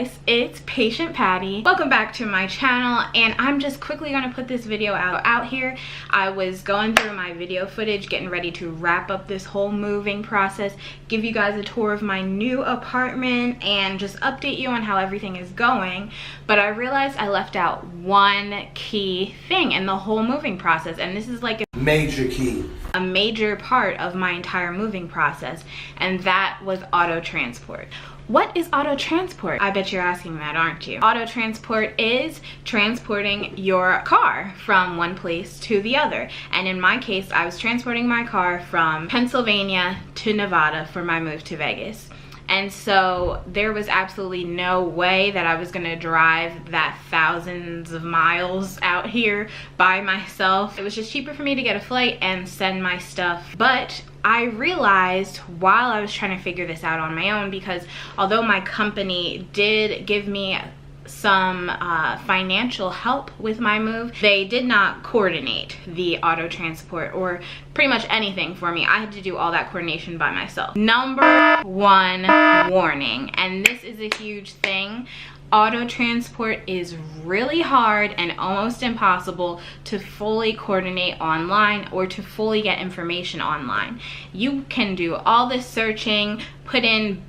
guys, it's Patient Patty. Welcome back to my channel, and I'm just quickly going to put this video out here. I was going through my video footage, getting ready to wrap up this whole moving process, give you guys a tour of my new apartment, and just update you on how everything is going. But I realized I left out one key thing in the whole moving process, and this is like a major part of my entire moving process, and that was auto transport. What is auto transport? I bet you're asking that, aren't you? Auto transport is transporting your car from one place to the other. And in my case, I was transporting my car from Pennsylvania to Nevada for my move to Vegas. And so there was absolutely no way that I was gonna drive that thousands of miles out here by myself. It was just cheaper for me to get a flight and send my stuff. But I realized while I was trying to figure this out on my own, because although my company did give me some financial help with my move, they did not coordinate the auto transport or pretty much anything for me. I had to do all that coordination by myself. Number one warning, and this is a huge thing: auto transport is really hard and almost impossible to fully coordinate online or to fully get information online. You can do all this searching, put in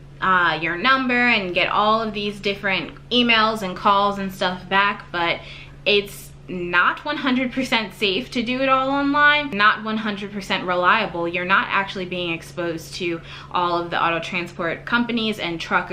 your number, and get all of these different emails and calls and stuff back, but it's not 100% safe to do it all online, not 100% reliable. You're not actually being exposed to all of the auto transport companies and truck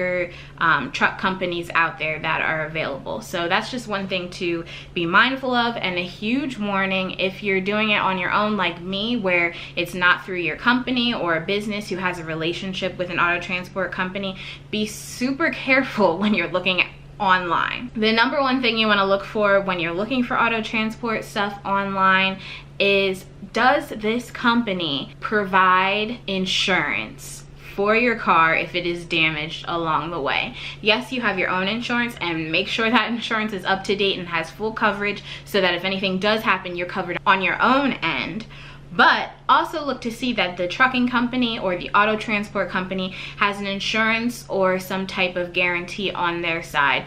companies out there that are available. So that's just one thing to be mindful of, and a huge warning if you're doing it on your own like me, where it's not through your company or a business who has a relationship with an auto transport company. Be super careful when you're looking at online. The number one thing you want to look for when you're looking for auto transport stuff online is, does this company provide insurance for your car if it is damaged along the way? Yes, you have your own insurance, and make sure that insurance is up to date and has full coverage so that if anything does happen, you're covered on your own end. But also look to see that the trucking company or the auto transport company has an insurance or some type of guarantee on their side.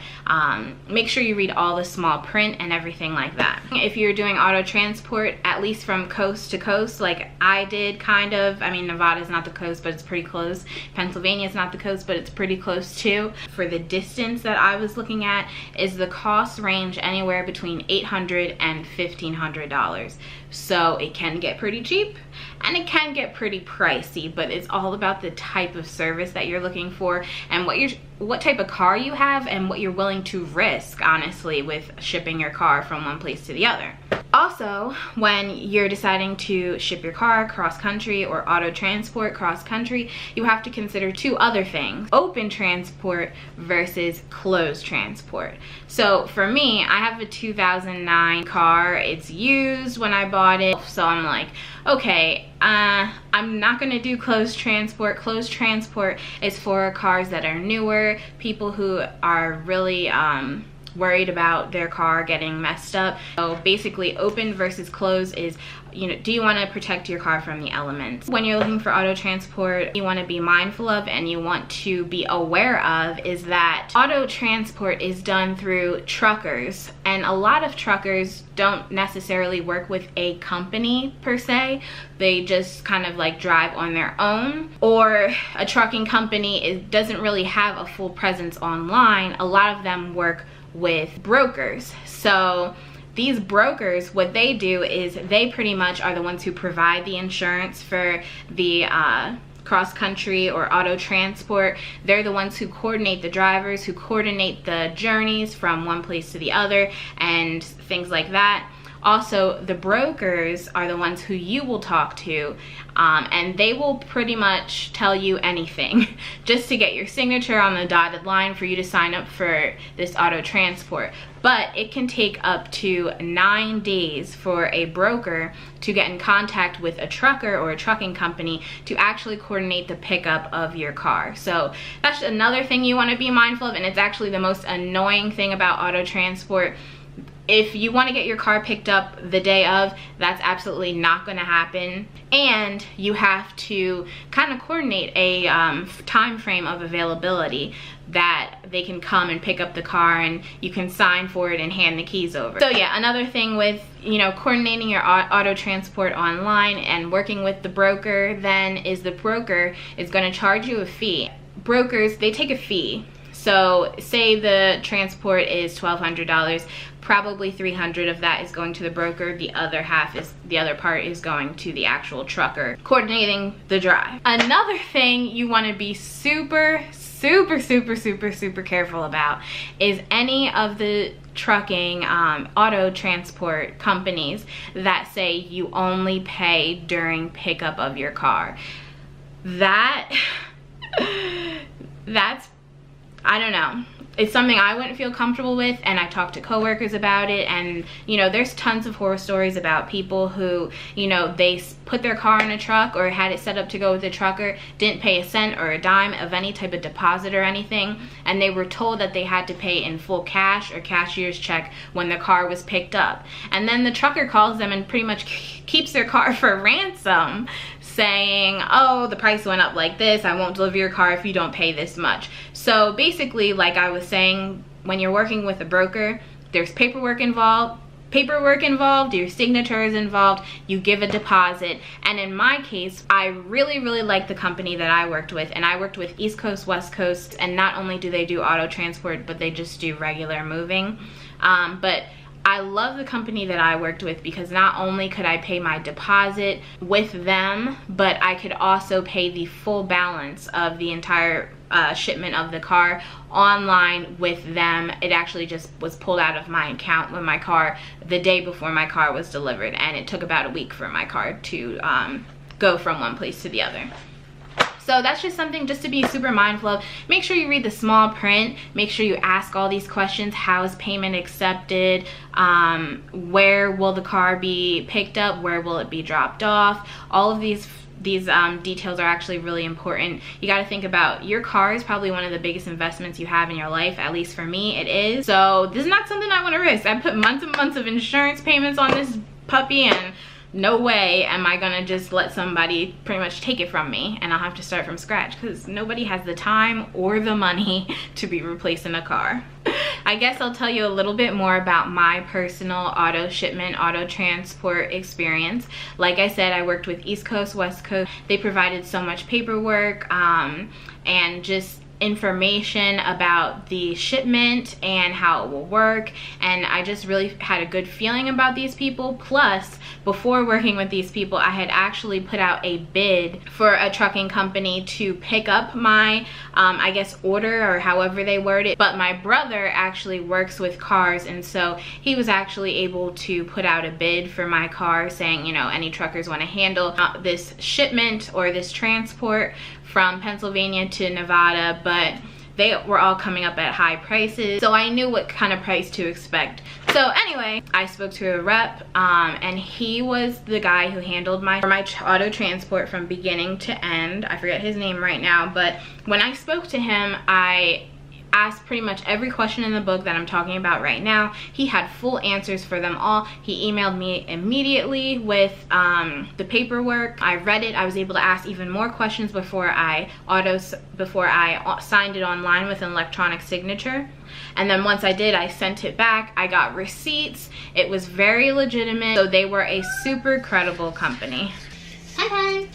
Make sure you read all the small print and everything like that. If you're doing auto transport, at least from coast to coast, like I did kind of, I mean, Nevada's not the coast, but it's pretty close. Pennsylvania's not the coast, but it's pretty close too. For the distance that I was looking at, is the cost range anywhere between $800 and $1,500. So it can get pretty cheap and it can get pretty pricey, but it's all about the type of service that you're looking for and what type of car you have and what you're willing to risk, honestly, with shipping your car from one place to the other. Also, when you're deciding to ship your car cross-country or auto transport cross-country, you have to consider two other things: open transport versus closed transport. So for me, I have a 2009 car. It's used when I bought it, so I'm like, okay, I'm not gonna do closed transport. Closed transport is for cars that are newer, people who are really worried about their car getting messed up. So basically, open versus closed is, you know, do you want to protect your car from the elements? When you're looking for auto transport, you want to be mindful of and you want to be aware of is that auto transport is done through truckers, and a lot of truckers don't necessarily work with a company per se. They just kind of like drive on their own, or a trucking company doesn't really have a full presence online. A lot of them work with brokers. So these brokers, what they do is they pretty much are the ones who provide the insurance for the cross-country or auto transport. They're the ones who coordinate the drivers, who coordinate the journeys from one place to the other and things like that. Also, the brokers are the ones who you will talk to, and they will pretty much tell you anything just to get your signature on the dotted line for you to sign up for this auto transport. But it can take up to 9 days for a broker to get in contact with a trucker or a trucking company to actually coordinate the pickup of your car. So that's another thing you want to be mindful of, and it's actually the most annoying thing about auto transport. if you want to get your car picked up the day of, that's absolutely not going to happen. And you have to kind of coordinate a time frame of availability that they can come and pick up the car and you can sign for it and hand the keys over. So yeah, another thing with, you know, coordinating your auto transport online and working with the broker then is the broker is going to charge you a fee. Brokers, they take a fee. So say the transport is $1,200, probably $300 of that is going to the broker. The other part is going to the actual trucker coordinating the drive. Another thing you want to be super careful about is any of the trucking auto transport companies that say you only pay during pickup of your car. That's, I don't know, it's something I wouldn't feel comfortable with, and I talked to coworkers about it, and you know, there's tons of horror stories about people who, you know, they put their car in a truck or had it set up to go with a trucker, didn't pay a cent or a dime of any type of deposit or anything, and they were told that they had to pay in full cash or cashier's check when the car was picked up. And then the trucker calls them and pretty much keeps their car for ransom, saying, oh, the price went up like this, I won't deliver your car if you don't pay this much. So basically, like I was saying, when you're working with a broker, there's paperwork involved, your signature is involved, you give a deposit. And in my case, I really like the company that I worked with, and I worked with East Coast, West Coast, and not only do they do auto transport, but they just do regular moving. But I love the company that I worked with because not only could I pay my deposit with them, but I could also pay the full balance of the entire shipment of the car online with them. It actually just was pulled out of my account with my car the day before my car was delivered, and it took about a week for my car to go from one place to the other. So that's just something just to be super mindful of. Make sure you read the small print. Make sure you ask all these questions. How is payment accepted? Where will the car be picked up? Where will it be dropped off? All of these details are actually really important. You got to think about your car is probably one of the biggest investments you have in your life. At least for me, it is. So this is not something I want to risk. I put months and months of insurance payments on this puppy, and no way am I gonna just let somebody pretty much take it from me and I'll have to start from scratch, because nobody has the time or the money to be replacing a car. I guess I'll tell you a little bit more about my personal auto shipment, auto transport experience. Like I said, I worked with East Coast, West Coast. They provided so much paperwork and just information about the shipment and how it will work, and I just really had a good feeling about these people. Plus, before working with these people, I had actually put out a bid for a trucking company to pick up my I guess order, or however they word it. But my brother actually works with cars, and so he was actually able to put out a bid for my car saying, you know, any truckers want to handle this shipment or this transport from Pennsylvania to Nevada, but they were all coming up at high prices, so I knew what kind of price to expect. So anyway, I spoke to a rep, and he was the guy who handled my auto transport from beginning to end. I forget his name right now, but when I spoke to him, I asked pretty much every question in the book that I'm talking about right now. He had full answers for them all. He emailed me immediately with the paperwork. I read it. I was able to ask even more questions before I signed it online with an electronic signature. And then once I did, I sent it back. I got receipts. It was very legitimate. So they were a super credible company. Hi.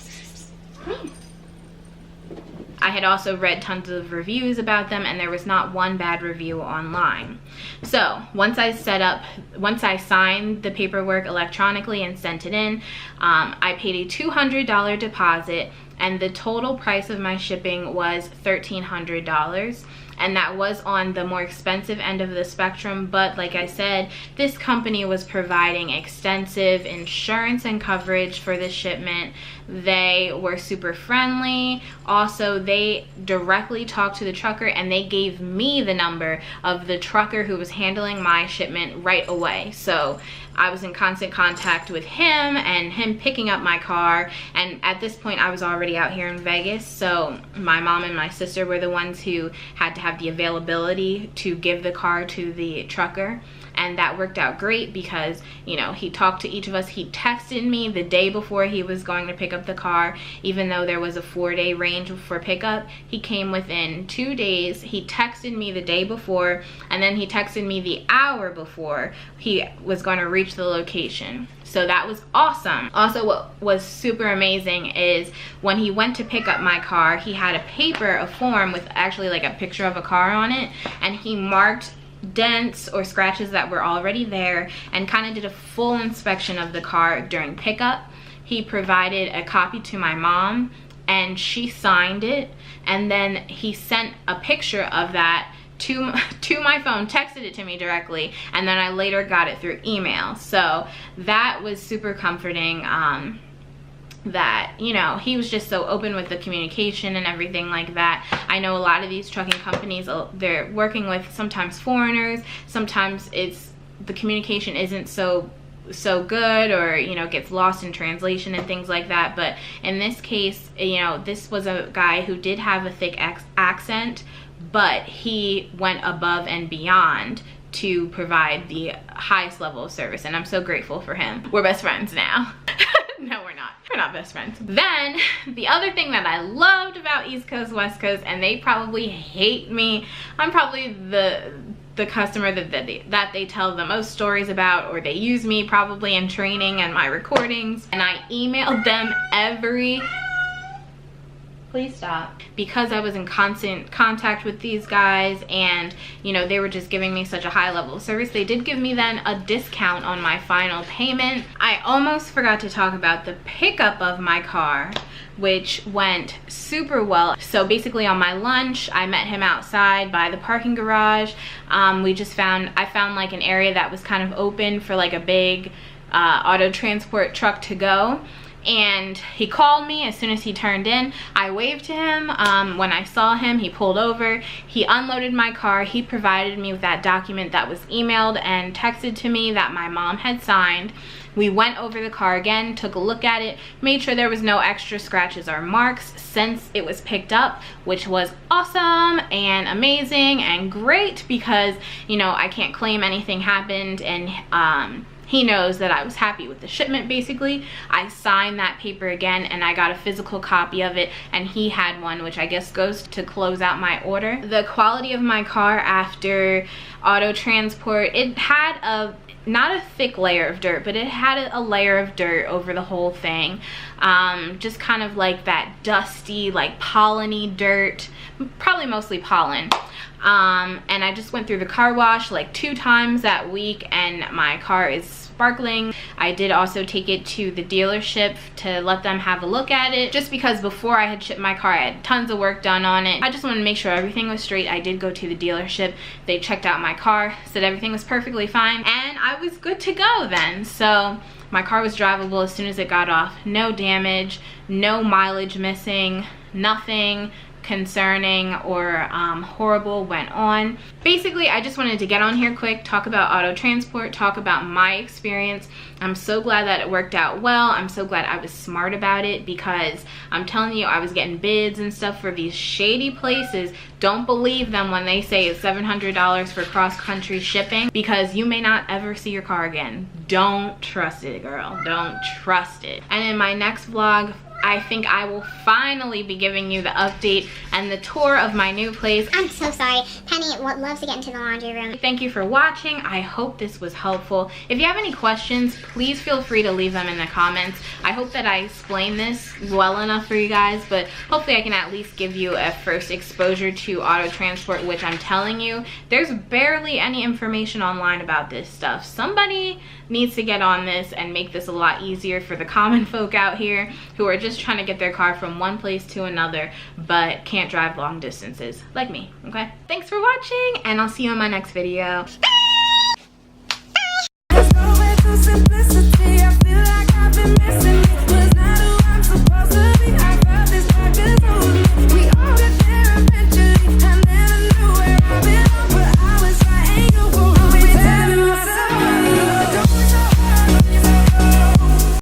I had also read tons of reviews about them, and there was not one bad review online. So once I signed the paperwork electronically and sent it in, I paid a $200 deposit, and the total price of my shipping was $1,300. And that was on the more expensive end of the spectrum, but like I said, this company was providing extensive insurance and coverage for the shipment. They were super friendly. Also, they directly talked to the trucker, and they gave me the number of the trucker who was handling my shipment right away. So I was in constant contact with him and him picking up my car. And at this point, I was already out here in Vegas, so my mom and my sister were the ones who had to have the availability to give the car to the trucker. and that worked out great because, you know, he talked to each of us. He texted me the day before he was going to pick up the car. Even though there was a 4-day range for pickup, he came within 2 days. He texted me the day before, and then he texted me the hour before he was going to reach the location. So that was awesome. Also, what was super amazing is when he went to pick up my car, he had a form with actually like a picture of a car on it, and he marked dents or scratches that were already there and kind of did a full inspection of the car during pickup. He provided a copy to my mom, and she signed it, and then he sent a picture of that to my phone, texted it to me directly, and then I later got it through email. So that was super comforting, that, you know, he was just so open with the communication and everything like that. I know a lot of these trucking companies, they're working with sometimes foreigners, sometimes the communication isn't so good, or, you know, gets lost in translation and things like that. But in this case, you know, this was a guy who did have a thick accent, but he went above and beyond to provide the highest level of service, and I'm so grateful for him. We're best friends now. No, we're not. We're not best friends. Then the other thing that I loved about East Coast, West Coast, and they probably hate me, I'm probably the customer that they tell the most stories about, or they use me probably in training and my recordings, and I emailed them please stop, because I was in constant contact with these guys, and, you know, they were just giving me such a high level of service. They did give me then a discount on my final payment. I almost forgot to talk about the pickup of my car, which went super well. So basically on my lunch, I met him outside by the parking garage. I found like an area that was kind of open for like a big auto transport truck to go. And he called me as soon as he turned in. I waved to him. When I saw him, he pulled over. He unloaded my car. He provided me with that document that was emailed and texted to me that my mom had signed. We went over the car again, took a look at it, made sure there was no extra scratches or marks since it was picked up, which was awesome and amazing and great because, you know, I can't claim anything happened, and he knows that I was happy with the shipment. Basically, I signed that paper again, and I got a physical copy of it, and he had one, which I guess goes to close out my order. The quality of my car after auto transport, it had not a thick layer of dirt, but it had a layer of dirt over the whole thing. Just kind of like that dusty, like pollen-y dirt, probably mostly pollen. And I just went through the car wash like 2 times that week, and my car is sparkling. I did also take it to the dealership to let them have a look at it, just because before I had shipped my car, I had tons of work done on it. I just wanted to make sure everything was straight. I did go to the dealership. They checked out my car, said everything was perfectly fine, and I was good to go then. So my car was drivable as soon as it got off. No damage, no mileage missing, nothing concerning or horrible went on. Basically, I just wanted to get on here quick, talk about auto transport, talk about my experience. I'm so glad that it worked out well. I'm so glad I was smart about it, because I'm telling you, I was getting bids and stuff for these shady places. Don't believe them when they say it's $700 for cross-country shipping, because you may not ever see your car again. Don't trust it, girl. Don't trust it. And in my next vlog, I think I will finally be giving you the update and the tour of my new place. I'm so sorry. Penny loves to get into the laundry room. Thank you for watching. I hope this was helpful. If you have any questions, please feel free to leave them in the comments. I hope that I explained this well enough for you guys, but hopefully I can at least give you a first exposure to auto transport, which I'm telling you, there's barely any information online about this stuff. Somebody needs to get on this and make this a lot easier for the common folk out here who are just trying to get their car from one place to another but can't drive long distances like me. Okay, thanks for watching, and I'll see you in my next video. Bye.